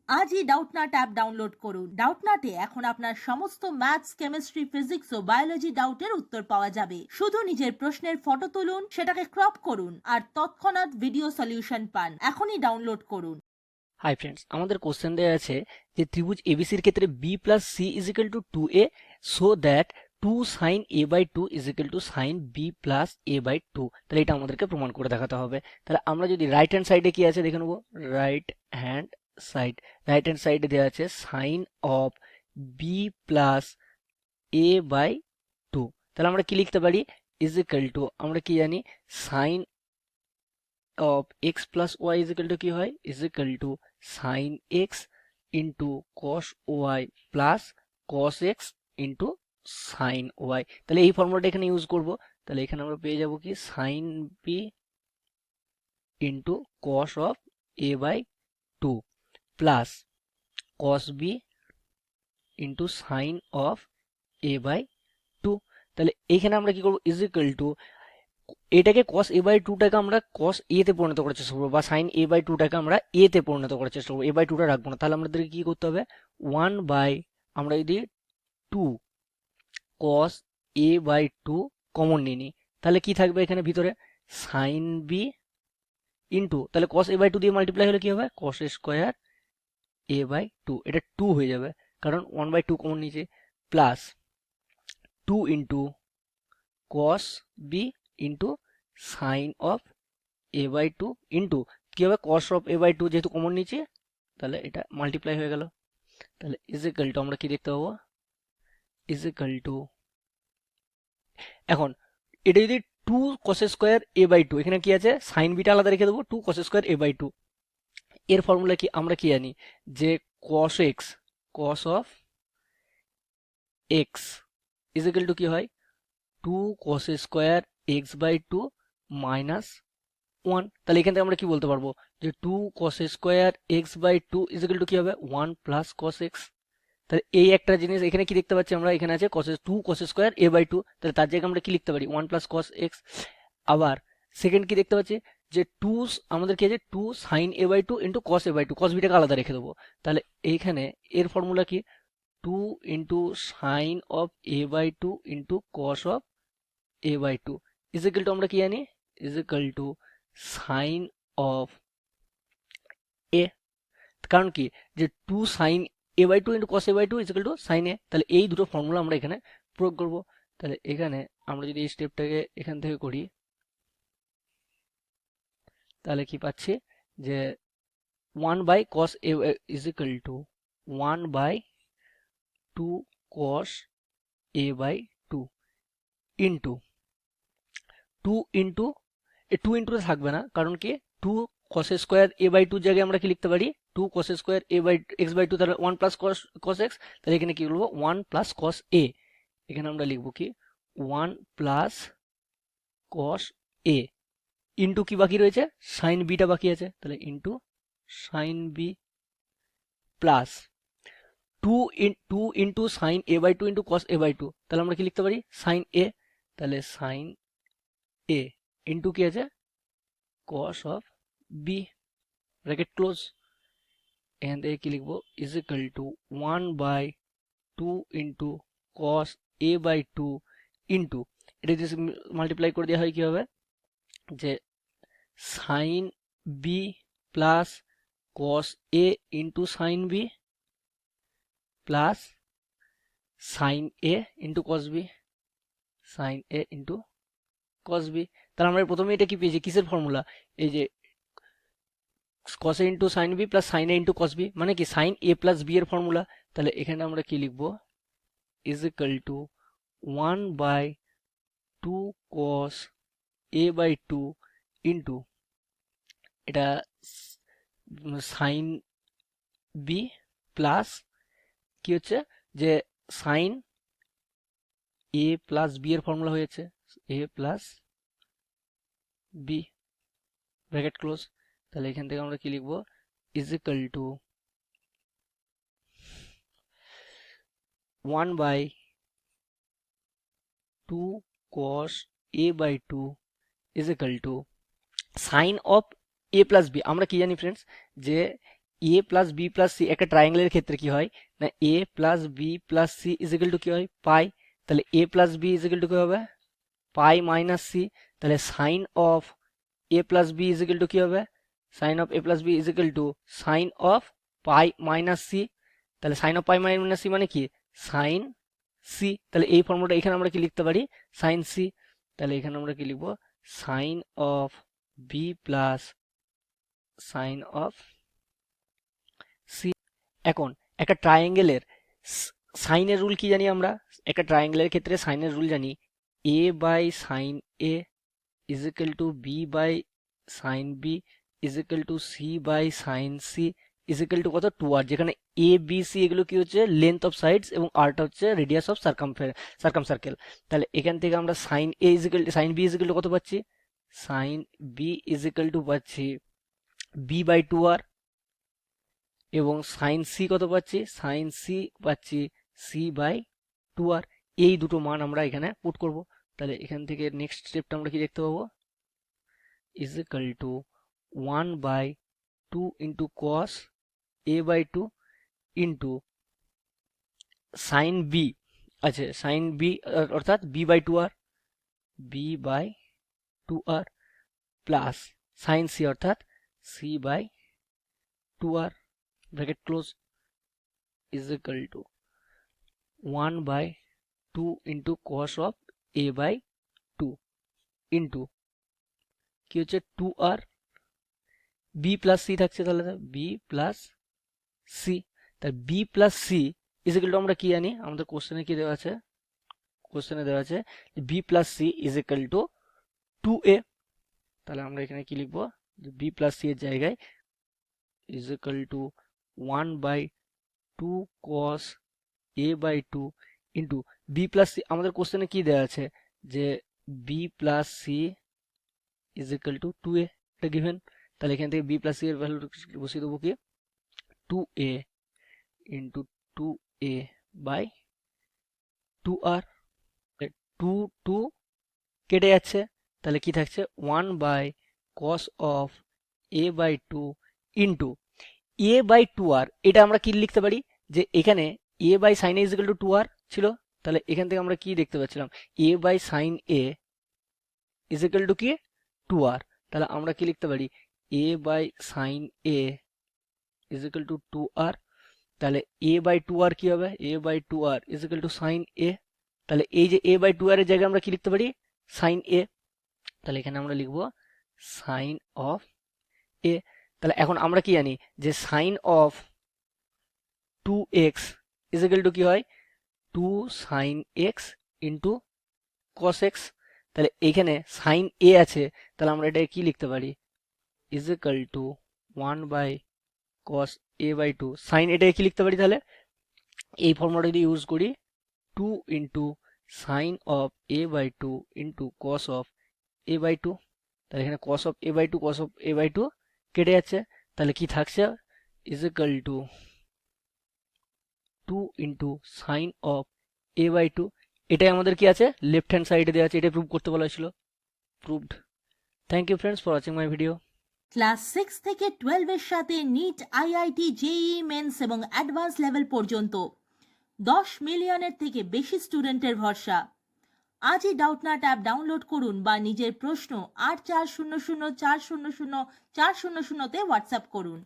আজই Doubtnut app download করুন। ডাউটনাটে এখন আপনার সমস্ত ম্যাথস, কেমিস্ট্রি, ফিজিক্স ও বায়োলজি ডাউটের উত্তর পাওয়া যাবে। শুধু নিজের প্রশ্নের ফটো তুলুন, সেটাকে ক্রপ করুন আর তৎক্ষণাৎ ভিডিও সলিউশন পান। এখনই ডাউনলোড করুন। হাই ফ্রেন্ডস, আমাদের কোশ্চেন দেওয়া আছে যে ত্রিভুজ এবিসির ক্ষেত্রে B plus C is equal to 2a, so that 2 sine a by 2 is equal to sine B plus a by 2। তাহলে এটা আমাদেরকে প্রমাণ করে দেখাতে হবে। তাহলে আমরা যদি রাইট হ্যান্ড সাইডে কি আছে দেখে নেবো। Right hand side right hand সাইডে দেওয়া আছে sine of B plus a by 2। তাহলে আমরা কি লিখতে পারি, ইজ ইকুয়াল টু, আমরা কি জানি, sine of X plus Y is equal to কি হয়, is equal to sine X into cos Y plus cos X into sine Y. তাহলে এই ফর্মুলাটা এখানে ইউজ করব। তাহলে এখানে আমরা পেয়ে যাব কি, sine B into cos of A by 2 plus cos B into sine of A by 2। তাহলে এইখানে আমরা কি করবো, ইজ ইকুয়াল টু এটাকে cos a বাই 2টাকে আমরা cos a তে পরিণত করার চেষ্টা করবো, বা sin a বাই 2টাকে আমরা a তে পরিণত করার চেষ্টা করবো, a বাই 2টা রাখবো না। তাহলে আমাদেরকে কি করতে হবে, 1 বাই, আমরা যদি 2 cos a বাই 2 কমন নিয়ে নিই, তাহলে কি থাকবে এখানে ভিতরে, sin b ইন্টু, তাহলে cos a বাই 2 দিয়ে মাল্টিপ্লাই হলে কি হবে, cos a square a by 2, এটা 2 হয়ে যাবে কারণ 1 বাই 2 কমন নিয়েছে, plus 2 into cos b into sine of a by 2 into কি হবে, cos অফ a বাই 2 যেহেতু কমন নিচে, তাহলে এটা মাল্টিপ্লাই হয়ে গেল। তাহলে ইজ ইকুয়াল টু আমরা কি দেখতে পাবো, ইজ ইকুয়াল টু, এখন এটা যদি 2 cos স্কোয়ার a বাই 2, এখানে কি আছে, সাইন বিটা আলাদা রেখে দেবো, 2 cos স্কোয়ার a বাই 2। এর ফর্মুলা কি, আমরা কি জানি যে cos x, cos of x is equal to কি হয়, 2 cos square x by 2 minus 1। তাহলে এখান থেকে আমরা কি বলতে পারবো যে 2 cos square x by 2 is equal to কি হবে, 1 প্লাস cos x। তাহলে এই একটা জিনিস এখানে কি দেখতে পাচ্ছি আমরা, এখানে আছে cos 2 cos square a by 2, তাহলে তার জায়গায় আমরা কি লিখতে পারি, 1 প্লাস cos x। আবার সেকেন্ড কি দেখতে পাচ্ছি যে 2, আমাদের কি আছে 2 sin a by 2 into cos a by 2, cos বিটাকে আলাদা রেখে দেবো। তাহলে এইখানে এর ফর্মুলা কি, 2 into sine of a by 2 into cos of a by 2 is equal to, আমরা কি জানি, is equal to sine of A, কারণ কি যে 2 sine A by 2 into cos A by 2 is equal to sine A. তাহলে এই দুটো formula আমরা এখানে প্রয়োগ করব। তাহলে এখানে আমরা যদি এই স্টেপটাকে এখান থেকে করি, তাহলে কি পাচ্ছি যে 1 by cos A is equal to 1 by 2 cos A by 2 into 2 into, 2 into থাকবে না, কারণ কি 2 cos স্কোয়ার a বাই 2 জায়গায় আমরা কি লিখতে পারি, 2 cos square a by x by 2, তাহলে 1 প্লাস cos x। তাহলে এখানে কি বলবো, 1 প্লাস cos a, এখানে আমরা লিখবো কি 1 প্লাস cos a ইন্টু কি বাকি রয়েছে, সাইন বিটা বাকি আছে, তাহলে into sine B plus 2 into sine a by 2 into cos a by 2, তাহলে আমরা কি লিখতে পারি, সাইন a। তাহলে সাইন a ইন্টু কি আছে, cos of b, bracket close. এখান থেকে কি লিখবো, is equal to 1 by 2 into cos A by 2 into, এটা যদি মাল্টিপ্লাই করে দেওয়া হয় কি হবে, যে sine B plus cos A into sine B plus sine A into cos B, sign A into cos B. তাহলে আমরা প্রথমে এটা কি পেয়েছি, কিসের ফর্মুলা, এই যে cos a into sine B plus sine A into cos B, মানে কি সাইন এ প্লাস বি এর ফর্মুলা। তাহলে এখানে আমরা কি লিখবো, is equal to 1 by 2 cos a by 2 into, এটা সাইন বি প্লাস কি হচ্ছে, যে সাইন এ প্লাস বি এর ফর্মুলা হয়েছে A plus B, bracket close. তাহলে এখান থেকে আমরা কি লিখবো, is equal to 1 by 2 cos a by 2 is equal to sine of A plus B. আমরা কি জানি ফ্রেন্ডস, যে A plus B plus C একটা ট্রায়াঙ্গেলের ক্ষেত্রে কি হয় না, A plus B plus C is equal to কি হয়, পাই। তাহলে A plus B is equal to কি হবে, পাই মাইনাস সি। তাহলে sine of A plus B is equal to কি হবে, sine of A plus B is equal to sine of pi minus C. তাহলে sine of pi minus C মানে কি, sign C. তাহলে এই ফর্মুলাটা এখানে আমরা কি লিখতে পারি, সাইন সি। তাহলে এখানে আমরা কি লিখবো, sine of B plus sine of C. এখন একটা ট্রায়াঙ্গেলের সাইনের রুল কি জানি আমরা, একটা ট্রায়াঙ্গেলের ক্ষেত্রে সাইনের রুল জানি, A by sine A is equal to B by sine B is equal to C by sine C is equal to কত, 2r, যেখানে এ বি সি এগুলো কি হচ্ছে লেন্থ অফ সাইডস এবং আরটা হচ্ছে রেডিয়াস অফ সার্কামসার্কেল। তাহলে এখান থেকে আমরা sine A is equal sine B is equal to কত পাচ্ছি, sine B is equal to পাচ্ছি বি বাই 2r, এবং সাইন সি কত পাচ্ছি, সাইন সি পাচ্ছি সি বাই 2r। এই দুটো মান আমরা এখানে পুট করব। তাহলে এখান থেকে নেক্সট স্টেপটা আমরা কি দেখতে পাবো, is equal to 1 by 2 into cos A by 2 into sine B, আচ্ছা সাইন বি অর্থাৎ B by 2r, B by 2r plus sine C অর্থাৎ C by 2r bracket close is equal to 1 by 2 into cos of A by 2 into কি হচ্ছে 2r, B plus C থাকছে, তাহলে B plus C. তাহলে B plus C is equal to আমরা কি জানি, আমাদের কোশ্চেনে কি দেওয়া আছে, কোশ্চেনে দেওয়া আছে B plus C is equal to 2a। তাহলে আমরা এখানে কি লিখবো, যে বি প্লাস সি এর জায়গায় is equal to 1 by 2 cos A by 2 into B plus C, আমাদের কোশ্চেনে কি দেওয়া আছে যে B plus C is equal to 2a, এটা গিভেন। তাহলে এখান থেকে বি প্লাস সি এর ভ্যালু বসিয়ে দেবো কি, 2a into 2a by 2r, 2 2 কেটে যাচ্ছে, তাহলে কি থাকছে 1 by cos of A by 2 into A by 2r। এটা আমরা কি লিখতে পারি, যে এখানে A by sine A is equal to 2r ছিল, তাহলে এখান থেকে আমরা কি দেখতে পাচ্ছিলাম, A by sine A is equal to কি 2r। তাহলে আমরা কি লিখতে পারি, A by sine A is equal to 2r। তাহলে এ বাই 2r কি হবে, A by 2r is equal to sine A. তাহলে এই যে এ বাই 2r এর জায়গায় আমরা কি লিখতে পারি, সাইন এ। তাহলে এখানে আমরা লিখবো সাইন অফ এ। তাহলে এখন আমরা কি জানি যে sine of 2x is equal to কি হয়, 2 sine X into cos X. তাহলে এইখানে সাইন এ আছে, তাহলে আমরা এটা কি লিখতে পারি, is equal to 1 by cos A by 2 sine, এটাকে কি লিখতে পারি, তাহলে এই ফর্মুলাটা যদি ইউজ করি 2 into sine of A by 2 into cos of A by 2। তাহলে এখানে cos of A by 2 cos of A by 2 কেটে যাচ্ছে, তাহলে কি থাকছে, is equal to 2 into sine of A by 2। এটাই আমাদের কি আছে, লেফট হ্যান্ড সাইডে দেওয়া আছে, এটাই প্রুভ করতে বলা হয়েছিল, proved. Thank you friends for watching my video. Class 6 থেকে 12 এর সাথে নিট, আইআইটি, জেইই মেন্স এবং অ্যাডভান্স লেভেল পর্যন্ত 10 মিলিয়নের থেকে বেশি স্টুডেন্টের ভরসা। আজই ডাউটনাট অ্যাপ ডাউনলোড করুন বা নিজের প্রশ্ন 8400400400 তে হোয়াটসঅ্যাপ করুন।